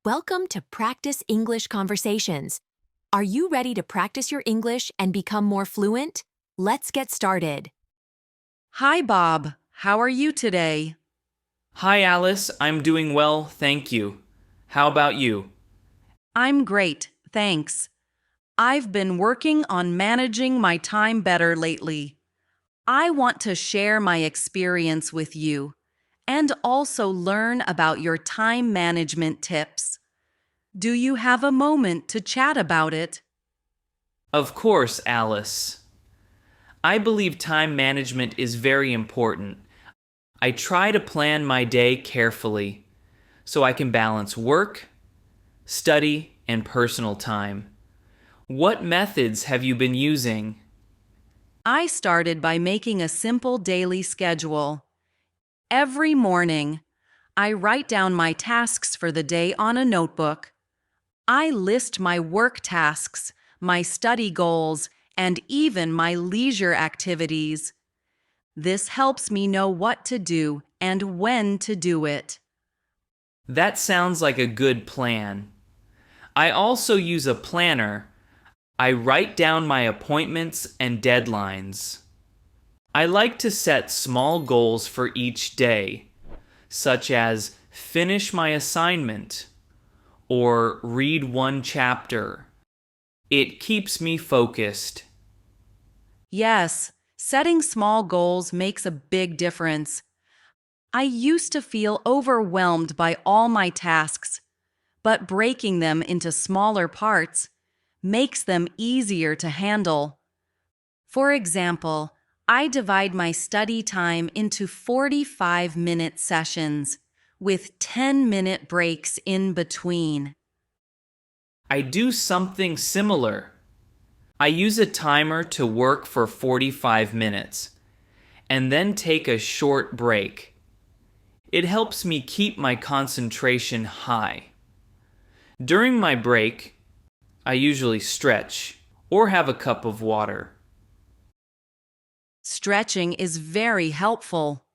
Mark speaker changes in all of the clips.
Speaker 1: Welcome to Practice English Conversations. Are you ready to practice your English and become more fluent? Let's get started.
Speaker 2: Hi, Bob. How are you today?
Speaker 3: Hi, Alice. I'm doing well, thank you. How about you?
Speaker 2: I'm great, thanks. I've been working on managing my time better lately. I want to share my experience with you and also learn about your time management tips. Do you have a moment to chat about it?
Speaker 3: Of course, Alice. I believe time management is very important. I try to plan my day carefully so I can balance work, study, and personal time. What methods have you been using?
Speaker 2: I started by making a simple daily schedule. Every morning, I write down my tasks for the day on a notebook. I list my work tasks, my study goals, and even my leisure activities. This helps me know what to do and when to do it.
Speaker 3: That sounds like a good plan. I also use a planner. I write down my appointments and deadlines. I like to set small goals for each day, such as finish my assignment or read one chapter. It keeps me focused.
Speaker 2: Yes, setting small goals makes a big difference. I used to feel overwhelmed by all my tasks, but breaking them into smaller parts makes them easier to handle. For example, I divide my study time into 45-minute sessions with 10-minute breaks in between.
Speaker 3: I do something similar. I use a timer to work for 45 minutes and then take a short break. It helps me keep my concentration high. During my break, I usually stretch or have a cup of water.
Speaker 2: Stretching is very helpful.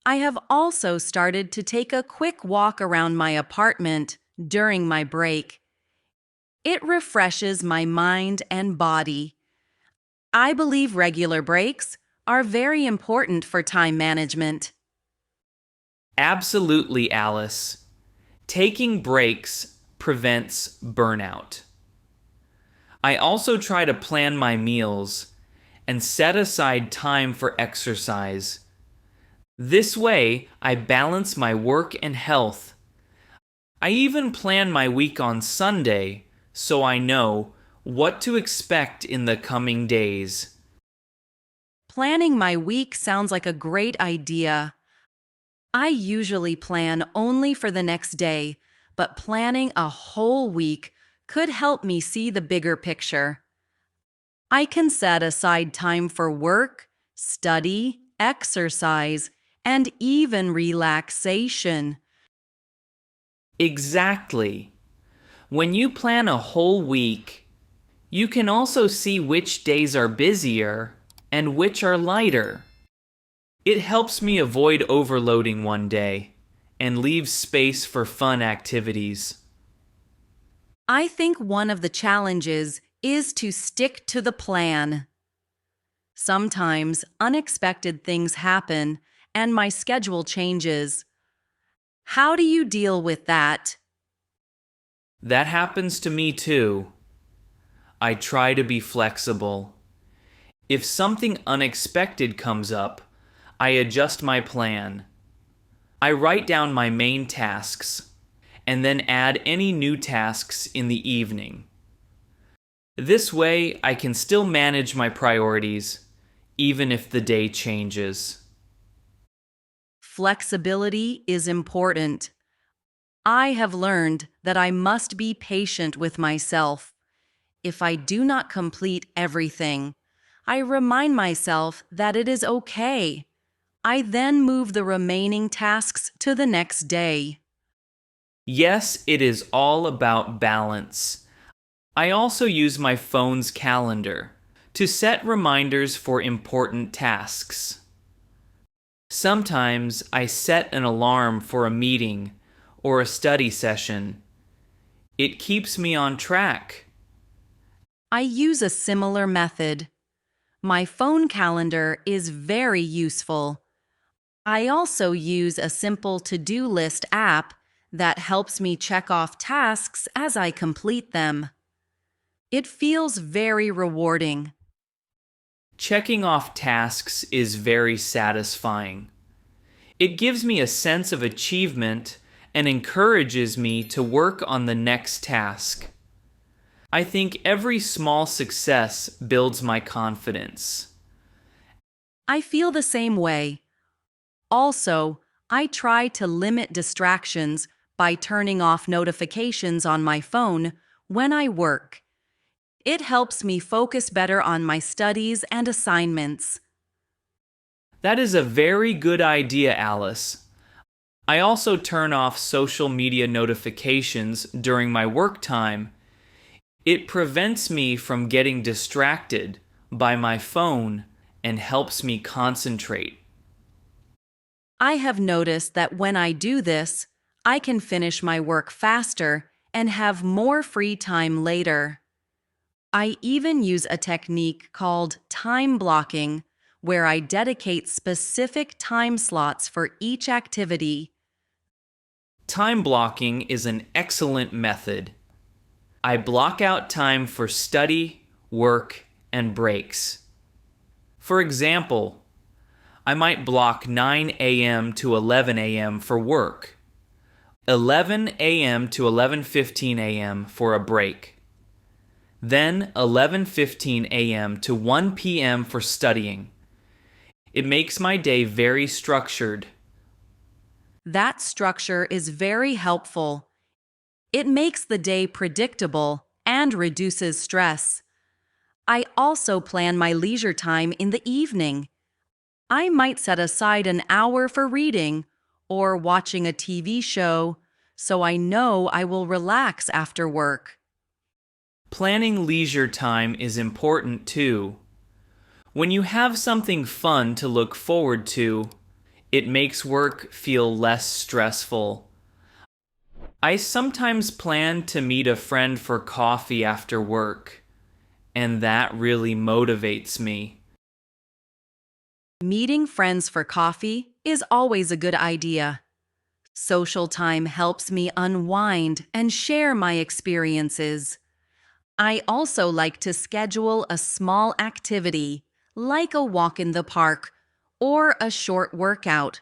Speaker 2: I have also started to take a quick walk around my apartment during my break. It refreshes my mind and body. I believe regular breaks are very important for time management.
Speaker 3: Absolutely, Alice. Taking breaks prevents burnout. I also try to plan my meals and set aside time for exercise. This way, I balance my work and health. I even plan my week on Sunday so I know what to expect in the coming days.
Speaker 2: Planning my week sounds like a great idea. I usually plan only for the next day, but planning a whole week could help me see the bigger picture. I can set aside time for work, study, exercise, and even relaxation.
Speaker 3: Exactly. When you plan a whole week, you can also see which days are busier and which are lighter. It helps me avoid overloading one day and leave space for fun activities.
Speaker 2: I think one of the challenges is to stick to the plan. Sometimes unexpected things happen and my schedule changes. How do you deal with that?
Speaker 3: That happens to me too. I try to be flexible. If something unexpected comes up, I adjust my plan. I write down my main tasks and then add any new tasks in the evening. This way, I can still manage my priorities, even if the day changes.
Speaker 2: Flexibility is important. I have learned that I must be patient with myself. If I do not complete everything, I remind myself that it is okay. I then move the remaining tasks to the next day.
Speaker 3: Yes, it is all about balance. I also use my phone's calendar to set reminders for important tasks. Sometimes I set an alarm for a meeting or a study session It keeps me on track.
Speaker 2: I use a similar method. My phone calendar is very useful. I also use a simple to-do list app that helps me check off tasks as I complete them. It feels very rewarding.
Speaker 3: Checking off tasks is very satisfying. It gives me a sense of achievement and encourages me to work on the next task. I think every small success builds my confidence.
Speaker 2: I feel the same way. Also, I try to limit distractions by turning off notifications on my phone when I work. It helps me focus better on my studies and assignments.
Speaker 3: That is a very good idea, Alice. I also turn off social media notifications during my work time. It prevents me from getting distracted by my phone and helps me concentrate.
Speaker 2: I have noticed that when I do this, I can finish my work faster and have more free time later. I even use a technique called time blocking, where I dedicate specific time slots for each activity.
Speaker 3: Time blocking is an excellent method. I block out time for study, work, and breaks. For example, I might block 9 a.m. to 11 a.m. for work, 11 a.m. to 11:15 a.m. for a break, then 11:15 a.m. to 1 p.m. for studying. It makes my day very structured.
Speaker 2: That structure is very helpful. It makes the day predictable and reduces stress. I also plan my leisure time in the evening. I might set aside an hour for reading or watching a TV show, so I know I will relax after work.
Speaker 3: Planning leisure time is important too. When you have something fun to look forward to, it makes work feel less stressful. I sometimes plan to meet a friend for coffee after work, and that really motivates me.
Speaker 2: Meeting friends for coffee is always a good idea. Social time helps me unwind and share my experiences. I also like to schedule a small activity, like a walk in the park or a short workout.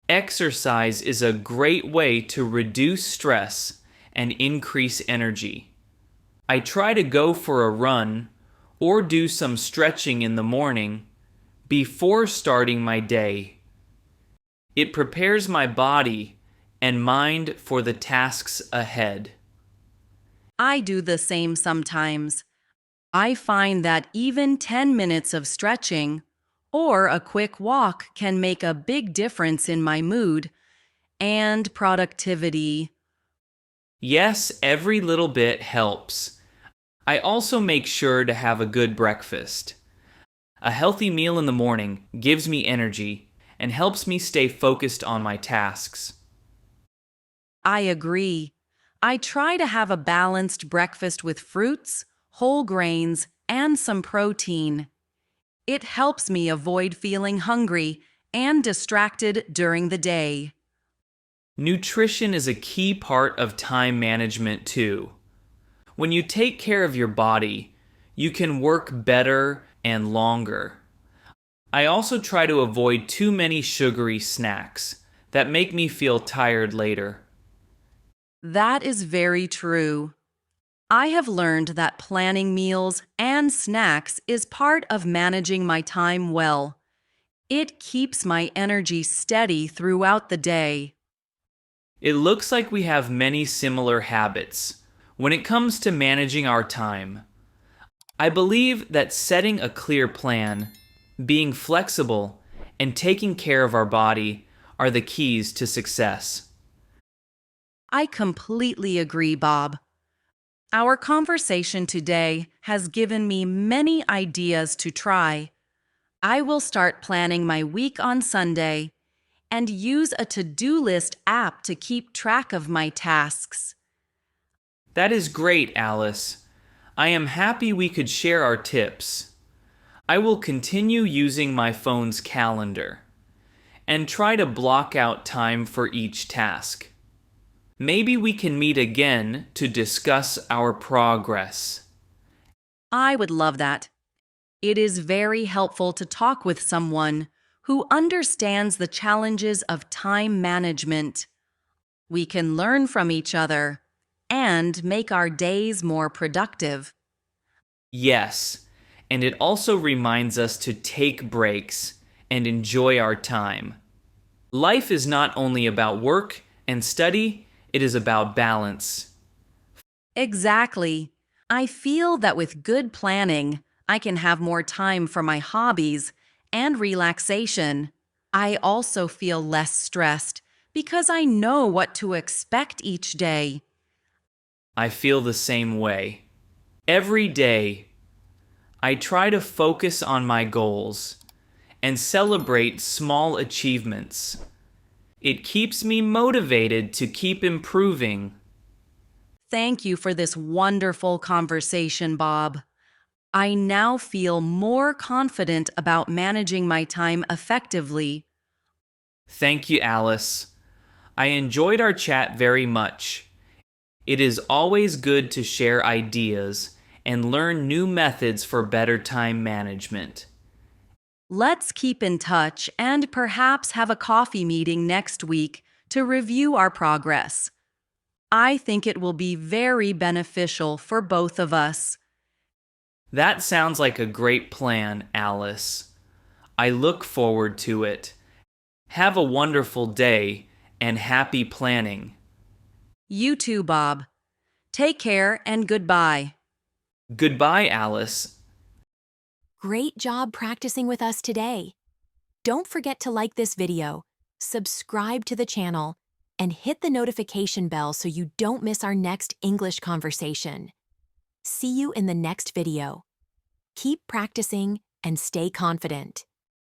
Speaker 3: Exercise is a great way to reduce stress and increase energy. I try to go for a run or do some stretching in the morning before starting my day. It prepares my body and mind for the tasks ahead.
Speaker 2: I do the same sometimes. I find that even 10 minutes of stretching or a quick walk can make a big difference in my mood and productivity.
Speaker 3: Yes, every little bit helps. I also make sure to have a good breakfast. A healthy meal in the morning gives me energy and helps me stay focused on my tasks.
Speaker 2: I agree. I try to have a balanced breakfast with fruits, whole grains, and some protein. It helps me avoid feeling hungry and distracted during the day.
Speaker 3: Nutrition is a key part of time management too. When you take care of your body, you can work better and longer. I also try to avoid too many sugary snacks that make me feel tired later.
Speaker 2: That is very true. I have learned that planning meals and snacks is part of managing my time well. It keeps my energy steady throughout the day.
Speaker 3: It looks like we have many similar habits when it comes to managing our time. I believe that setting a clear plan, being flexible, and taking care of our body are the keys to success.
Speaker 2: I completely agree, Bob. Our conversation today has given me many ideas to try. I will start planning my week on Sunday and use a to-do list app to keep track of my tasks.
Speaker 3: That is great, Alice. I am happy we could share our tips. I will continue using my phone's calendar and try to block out time for each task. Maybe we can meet again to discuss our progress.
Speaker 2: I would love that. It is very helpful to talk with someone who understands the challenges of time management. We can learn from each other and make our days more productive.
Speaker 3: Yes, and it also reminds us to take breaks and enjoy our time. Life is not only about work and study, it is about balance.
Speaker 2: Exactly. I feel that with good planning, I can have more time for my hobbies and relaxation. I also feel less stressed because I know what to expect each day.
Speaker 3: I feel the same way. Every day, I try to focus on my goals and celebrate small achievements. It keeps me motivated to keep improving.
Speaker 2: Thank you for this wonderful conversation, Bob. I now feel more confident about managing my time effectively.
Speaker 3: Thank you, Alice. I enjoyed our chat very much. It is always good to share ideas and learn new methods for better time management.
Speaker 2: Let's keep in touch and perhaps have a coffee meeting next week to review our progress. I think it will be very beneficial for both of us.
Speaker 3: That sounds like a great plan, Alice. I look forward to it. Have a wonderful day and happy planning.
Speaker 2: You too, Bob. Take care and goodbye.
Speaker 3: Goodbye, Alice.
Speaker 1: Great job practicing with us today. Don't forget to like this video, subscribe to the channel, and hit the notification bell so you don't miss our next English conversation. See you in the next video. Keep practicing and stay confident.